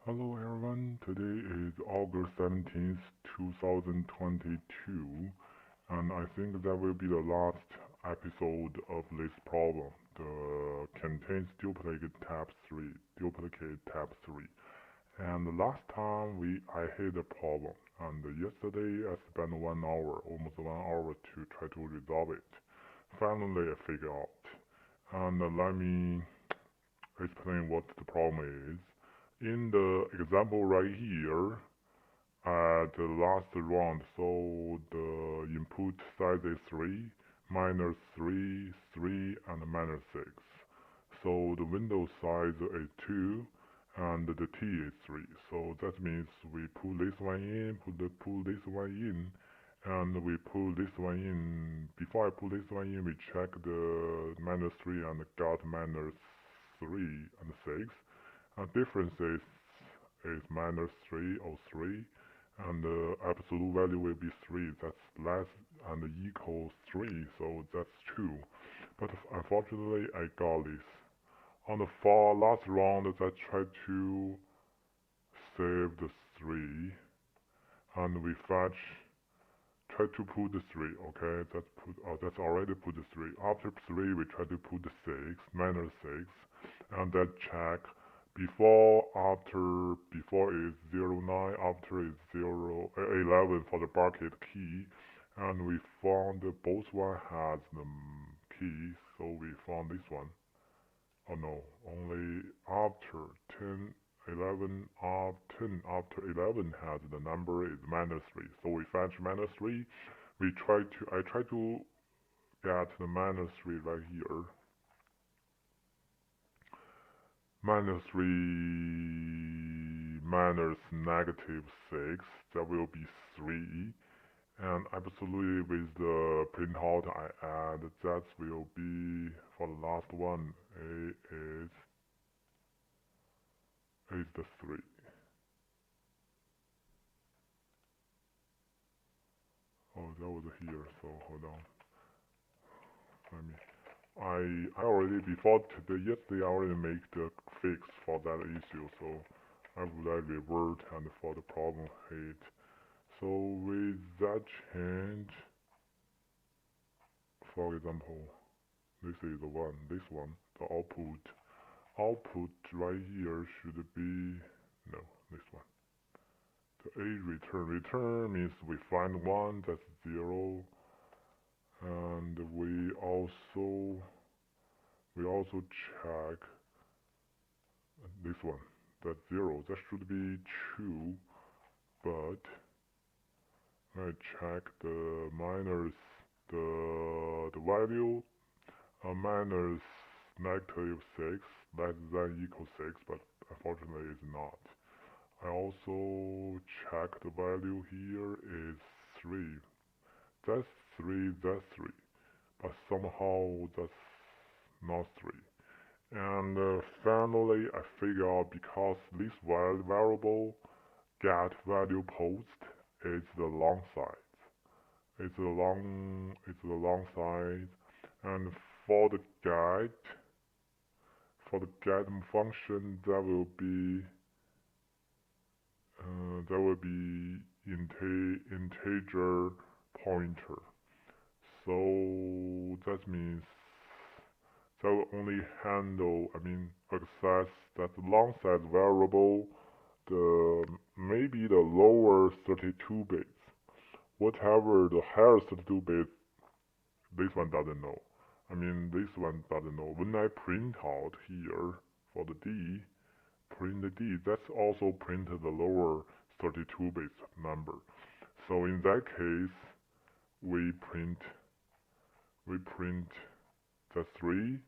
Hello everyone, today is August 17th, 2022, and I think that will be the last episode of this problem. The contains duplicate tab 3. And the last time I hit the problem, and yesterday I spent 1 hour, almost 1 hour to try to resolve it. Finally I figured out. And let me explain what the problem is. In the example right here, at the last round, so the input size is 3, minus 3, 3, and minus 6. So the window size is 2, and the t is 3. So that means we put this one in, pull this one in, and we pull this one in. Before I put this one in, we check the minus 3 and got minus 3 and 6. Difference is minus 3 or 3, and the absolute value will be 3. That's less and equals 3, so that's 2. But unfortunately, I got this. On the far last round, I tried to save the 3, and we try to put the 3, okay? That's already put the 3. After 3, we try to put the 6, minus 6, and that check before is 09, after is 11 for the bucket key, and we found both one has the key, so we found this one. Oh no, only after 10, 11, 10 after 11 has the number is minus 3. So we fetch minus 3. I try to get the minus 3 right here. Minus 3 minus negative 6, that will be 3. And absolutely with the printout I add, that will be, for the last one, A is the 3. Oh, that was here, so hold on. Let me. I already, yesterday I already make the fix for that issue, so I would like revert and for the problem hit. So with that change, for example, this is the one, the output right here should be, no, this one. The return means we find 1, that's 0, and we also check this one, that's 0, that should be true, but I check the minus, the value minus negative 6 less than equal 6, but unfortunately it's not. I also check the value here is 3. That's 3, that's 3. But somehow that's not 3. And finally I figure out because this variable get value post is the long side. It's the long side, and for the get function that will be integer pointer. So that means that will only access that long side variable, maybe the lower 32 bits. Whatever the higher 32 bits, this one doesn't know. This one doesn't know. When I print out here for the D, print the D, that's also printed the lower 32 bits number. So in that case, we print the 3,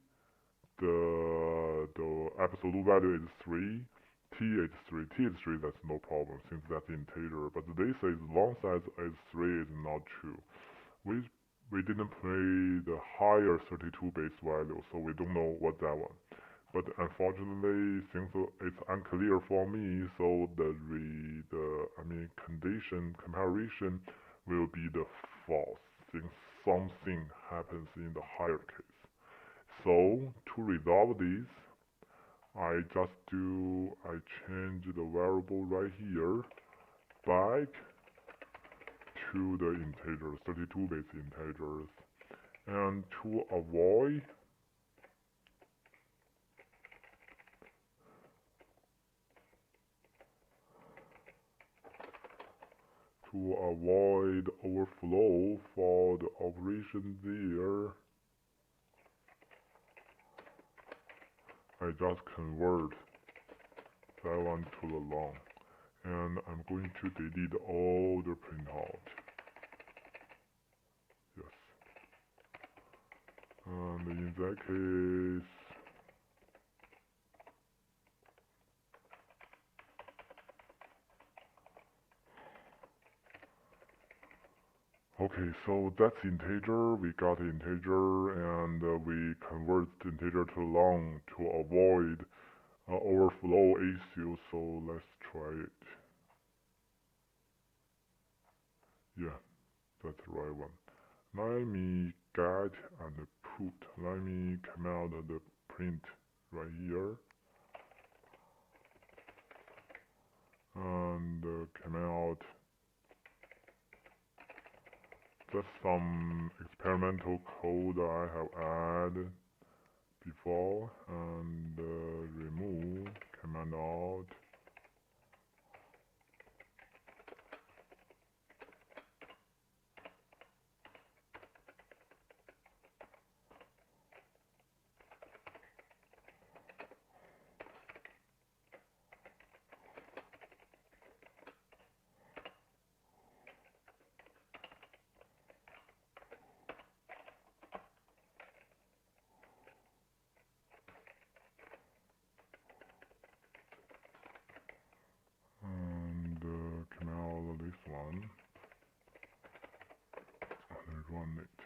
the absolute value is 3, t is 3, that's no problem since that's integer. But this is long size is 3 is not true. We didn't play the higher 32 base value, so we don't know what that one. But unfortunately, since it's unclear for me, so condition comparison will be the false, since something happens in the higher case. So to resolve this, I change the variable right here back to the integers, 32-bit integers. And to avoid overflow for the operation there, I just convert that one to the long. And I'm going to delete all the printout. Yes. And in that case, okay, so that's integer. We got integer, and we convert the integer to long to avoid overflow issue. So let's try it. Yeah, that's the right one. Let me get and put. Let me come out the print right here, and come out. Just some experimental code I have added before, and remove command out. And come out this one and run it.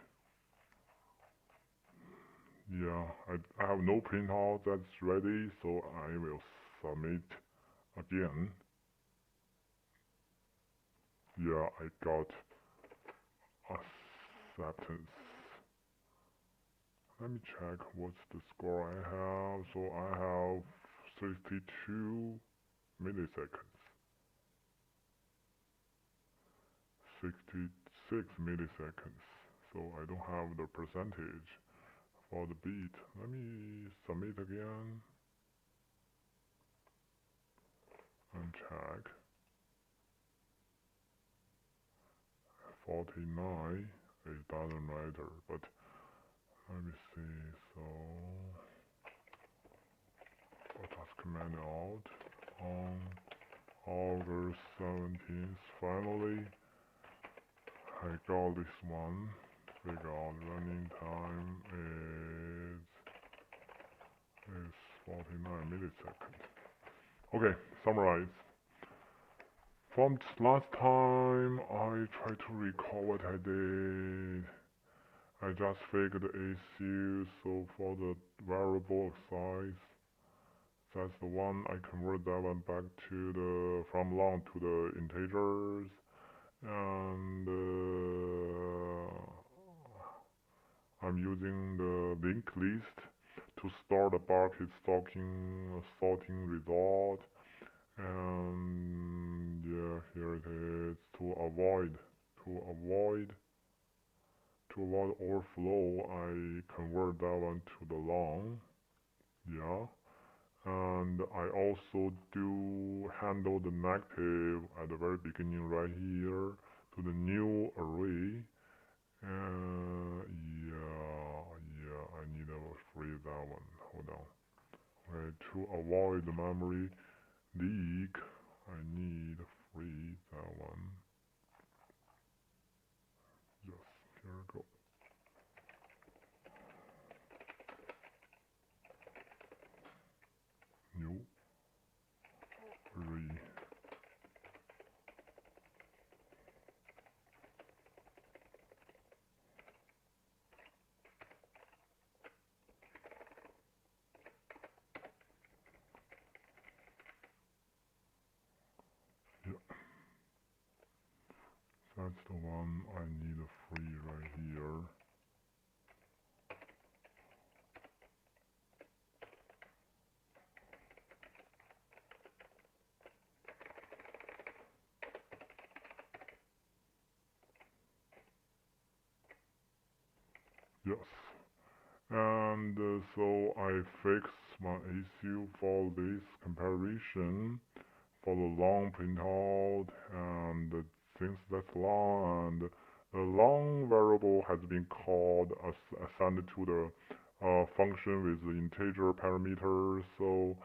Yeah, I have no printout that's ready, so I will submit again. Yeah, I got acceptance. Let me check what's the score I have. So I have 62 milliseconds. 66 milliseconds. So I don't have the percentage for the beat. Let me submit again and check. 49, it doesn't matter, but let me see. So just command out on August 17th. Finally, I got this one. We got running time is 49 milliseconds. Okay, summarize. From last time, I tried to recall what I did. I just figured the issue. So for the variable size, that's the one I convert that one back to the from long to the integers, and I'm using the linked list to store the bucket sorting result. And yeah, here it is. To avoid overflow, I convert that one to the long. Yeah. And I also do handle the negative at the very beginning right here to the new array. Yeah, I need to free that one. Hold on. Okay, to avoid the memory leak, I need to free that one. Yes, here we go. New array. Yeah, that's the one I need to free right here. Yes. And so I fixed my issue for this comparison for the long printout, and since that's long, and the long variable has been called assigned to the function with the integer parameters, so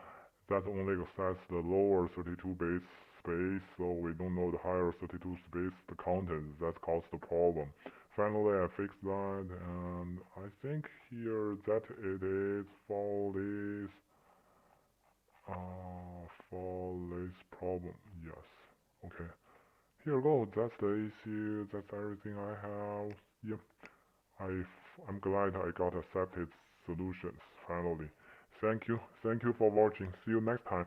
that only access the lower 32-bit space, so we don't know the higher 32 space the content. That caused the problem. Finally, I fixed that, and I think here that it is for this problem. Yes. Okay. Here we go. That's the issue. That's everything I have. Yep. I'm glad I got accepted solutions finally. Thank you. Thank you for watching. See you next time.